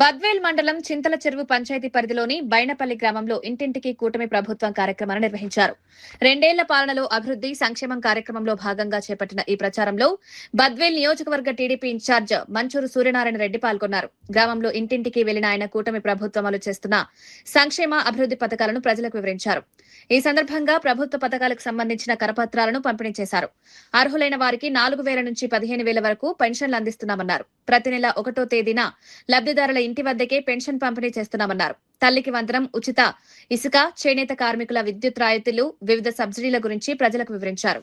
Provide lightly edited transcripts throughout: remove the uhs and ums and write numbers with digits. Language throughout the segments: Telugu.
బద్వేల్ మండలం చింతల చెరువు పంచాయతీ పరిధిలోని బైనపల్లి గ్రామంలో ఇంటింటికి కూటమి ప్రభుత్వం కార్యక్రమాన్ని నిర్వహించారు. 2 ఏళ్ల పాలనలో అభివృద్ది సంక్షేమం కార్యక్రమంలో భాగంగా చేపట్టిన ఈ ప్రచారంలో బద్వేల్ నియోజకవర్గ టీడీపీ ఇన్ఛార్జ్ మంచూరు సూర్యనారాయణ రెడ్డి పాల్గొన్నారు. గ్రామంలో ఇంటింటికి వెళ్లిన ఆయన కూటమి ప్రభుత్వం అమలు చేస్తున్న సంక్షేమ అభివృద్ది పథకాలను ప్రజలకు వివరించారు. ఈ సందర్భంగా ప్రభుత్వ పథకాలకు సంబంధించిన కరపత్రాలను పంపిణీ చేశారు. అర్హులైన వారికి 4,000 నుంచి 15,000 వరకు పెన్షన్లు అందిస్తున్నామన్నారు. ప్రతి నెల 1వ తేదీన లబ్దిదారుల ఇంటి వద్దకే పెన్షన్ పంపిణీ చేస్తున్నామన్నారు. తల్లికి వందనం, ఉచిత ఇసుక, చేనేత కార్మికుల విద్యుత్ రాయితీలు, వివిధ సబ్సిడీల గురించి ప్రజలకు వివరించారు.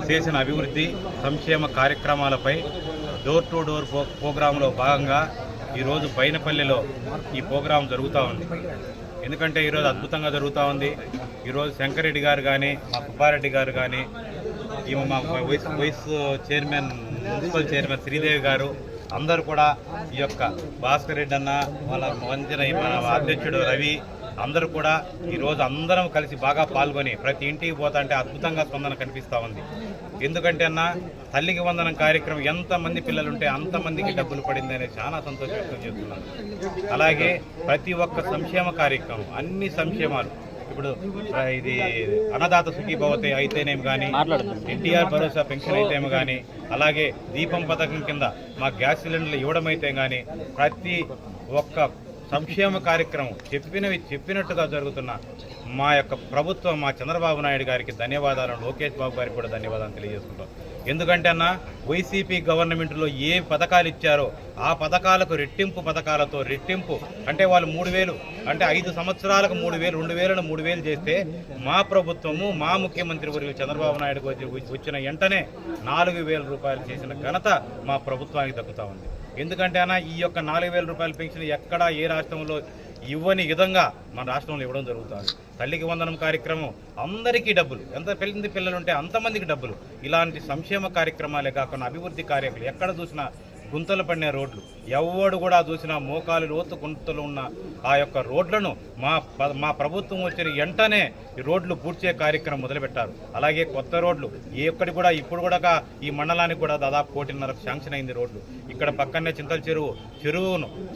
చేసిన అభివృద్ధి సంక్షేమ కార్యక్రమాలపై డోర్ టు డోర్ ప్రోగ్రాంలో భాగంగా ఈరోజు బైనపల్లిలో ఈ ప్రోగ్రాం జరుగుతూ ఉంది. ఎందుకంటే ఈరోజు అద్భుతంగా జరుగుతూ ఉంది. ఈరోజు శంకరెడ్డి గారు కానీ, మా సుబ్బారెడ్డి గారు కానీ, మా vice chairman, municipal chairman Sridevi గారు అందరూ కూడా ఈ యొక్క భాస్కర్ రెడ్డి అన్న, వాళ్ళ వంచిన మన అధ్యక్షుడు రవి అందరూ కూడా ఈరోజు అందరం కలిసి బాగా పాల్గొని ప్రతి ఇంటికి పోతా అంటే అద్భుతంగా స్పందన కనిపిస్తూ ఉంది. ఎందుకంటే అన్న, తల్లికి వందనం కార్యక్రమం ఎంతమంది పిల్లలు ఉంటే అంతమందికి డబ్బులు పడింది అనేది చాలా సంతోషం వ్యక్తం చేస్తున్నాను. అలాగే ప్రతి ఒక్క సంక్షేమ కార్యక్రమం, అన్ని సంక్షేమాలు, ఇప్పుడు ఇది అన్నదాత సుఖీభవతి అయితేనేమి కానీ, ఎన్టీఆర్ భరోసా పెన్షన్ అయితేమి కానీ, అలాగే దీపం పథకం కింద మా గ్యాస్ సిలిండర్లు ఇవ్వడం అయితే కానీ, ప్రతి ఒక్క సంక్షేమ కార్యక్రమం చెప్పినట్టుగా జరుగుతున్న మా యొక్క ప్రభుత్వం, మా చంద్రబాబు నాయుడు గారికి ధన్యవాదాలు, లోకేష్ బాబు గారికి కూడా ధన్యవాదాలు తెలియజేసుకుంటాం. ఎందుకంటే అన్న, వైసీపీ గవర్నమెంట్లో ఏ పథకాలు ఇచ్చారో ఆ పథకాలకు రెట్టింపు పథకాలతో రెట్టింపు అంటే వాళ్ళు 3,000 అంటే 5 సంవత్సరాలకు 3,000, 2,000ను 3,000 చేస్తే మా ప్రభుత్వము, మా ముఖ్యమంత్రి వర్యులు చంద్రబాబు నాయుడు వచ్చిన వెంటనే 4,000 రూపాయలు చేసిన ఘనత మా ప్రభుత్వానికి దక్కుతా ఉంది. ఎందుకంటే అన్న, ఈ యొక్క 4,000 రూపాయల పెన్షన్ ఎక్కడా ఏ రాష్ట్రంలో ఇవ్వని విధంగా మన రాష్ట్రంలో ఇవ్వడం జరుగుతుంది. తల్లికి వందనం కార్యక్రమం, అందరికీ డబ్బులు, ఎంత పిల్లలు ఉంటే అంతమందికి డబ్బులు. ఇలాంటి సంక్షేమ కార్యక్రమాలే కాకుండా అభివృద్ధి కార్యక్రమాలు ఎక్కడ చూసినా గుంతలు పడిన రోడ్లు, ఎవడు కూడా చూసినా మోకాలు లోతు గుంతలు ఉన్న ఆ యొక్క రోడ్లను మా ప్రభుత్వం వచ్చిన వెంటనే ఈ రోడ్లు పూడ్చే కార్యక్రమం మొదలుపెట్టారు. అలాగే కొత్త రోడ్లు ఎక్కడి కూడా ఇప్పుడు కూడా ఈ మండలానికి కూడా దాదాపు 1,500 శాంక్షన్ అయింది రోడ్లు. ఇక్కడ పక్కనే చింతల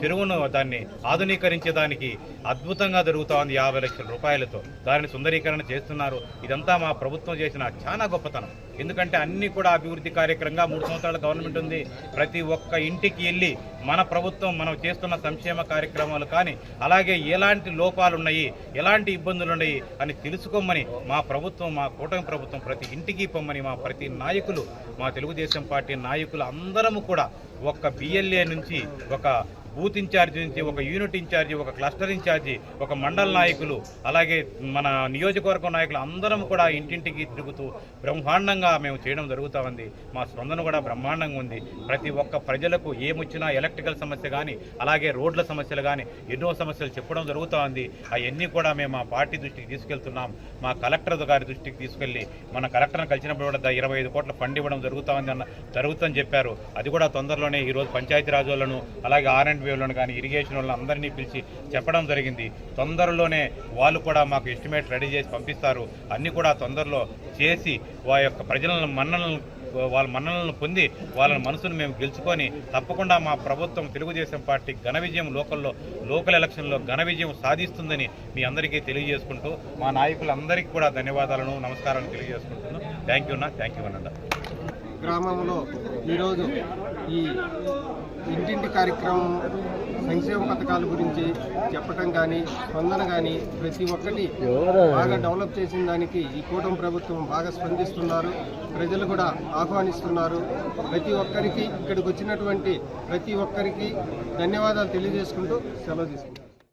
చెరువును దాన్ని ఆధునీకరించేదానికి అద్భుతంగా జరుగుతూ ఉంది. 50 లక్షల రూపాయలతో దానిని సుందరీకరణ చేస్తున్నారు. ఇదంతా మా ప్రభుత్వం చేసిన చాలా గొప్పతనం. ఎందుకంటే అన్ని కూడా అభివృద్ధి కార్యక్రమంగా 3 సంవత్సరాల గవర్నమెంట్ ఉంది. ప్రతి ఒక్క ఇంటికి వెళ్ళి మన ప్రభుత్వం మనం చేస్తున్న సంక్షేమ కార్యక్రమాలు కానీ, అలాగే ఎలాంటి లోపాలు ఉన్నాయి, ఎలాంటి ఇబ్బందులు ఉన్నాయి అని తెలుసుకోమని మా ప్రభుత్వం, మా కూటమి ప్రభుత్వం ప్రతి ఇంటికి పొమ్మని మా ప్రతి నాయకులు, మా తెలుగుదేశం పార్టీ నాయకులు అందరము కూడా ఒక బిఎల్ఏ నుంచి, ఒక బూత్ ఇన్ఛార్జి నుంచి, ఒక యూనిట్ ఇన్ఛార్జి, ఒక క్లస్టర్ ఇన్ఛార్జి, ఒక మండల నాయకులు, అలాగే మన నియోజకవర్గం నాయకులు అందరం కూడా ఇంటింటికి తిరుగుతూ బ్రహ్మాండంగా మేము చేయడం జరుగుతూ ఉంది. మా స్పందన కూడా బ్రహ్మాండంగా ఉంది. ప్రతి ఒక్క ప్రజలకు ఏమొచ్చినా ఎలక్ట్రికల్ సమస్య కానీ, అలాగే రోడ్ల సమస్యలు కానీ ఎన్నో సమస్యలు చెప్పడం జరుగుతూ ఉంది. అవన్నీ కూడా మేము మా పార్టీ దృష్టికి తీసుకెళ్తున్నాం. మా కలెక్టర్ గారి దృష్టికి తీసుకెళ్ళి మన కలెక్టర్ని కలిసినప్పుడు కూడా 25 కోట్ల ఫండ్ ఇవ్వడం జరుగుతుందని చెప్పారు. అది కూడా తొందరలోనే ఈరోజు పంచాయతీరాజ్ వాళ్ళను, అలాగే వేవ్లను కానీ, ఇరిగేషన్ వాళ్ళని అందరినీ పిలిచి చెప్పడం జరిగింది. తొందరలోనే వాళ్ళు కూడా మాకు ఎస్టిమేట్ రెడీ చేసి పంపిస్తారు. అన్నీ కూడా తొందరలో చేసి వాళ్ళ యొక్క వాళ్ళ మన్ననలను పొంది వాళ్ళ మనసును మేము గెలుచుకొని తప్పకుండా మా ప్రభుత్వం తెలుగుదేశం పార్టీ ఘన విజయం లోకల్ ఎలక్షన్లో ఘన విజయం సాధిస్తుందని మీ అందరికీ తెలియజేసుకుంటూ మా నాయకులందరికీ కూడా ధన్యవాదాలను, నమస్కారాలు తెలియజేసుకుంటున్నాను. థ్యాంక్ యూ అన్న. గ్రామంలో ఈరోజు ఈ ఇంటింటి కార్యక్రమం, సంక్షేమ పథకాల గురించి చెప్పటం కానీ, స్పందన కానీ ప్రతి ఒక్కటి బాగా డెవలప్ చేసిన దానికి ఈ కూటమి ప్రభుత్వం బాగా స్పందిస్తున్నారు. ప్రజలు కూడా ఆహ్వానిస్తున్నారు. ప్రతి ఒక్కరికి, ఇక్కడికి వచ్చినటువంటి ప్రతి ఒక్కరికి ధన్యవాదాలు తెలియజేసుకుంటూ సెలవు తీసుకుంటారు.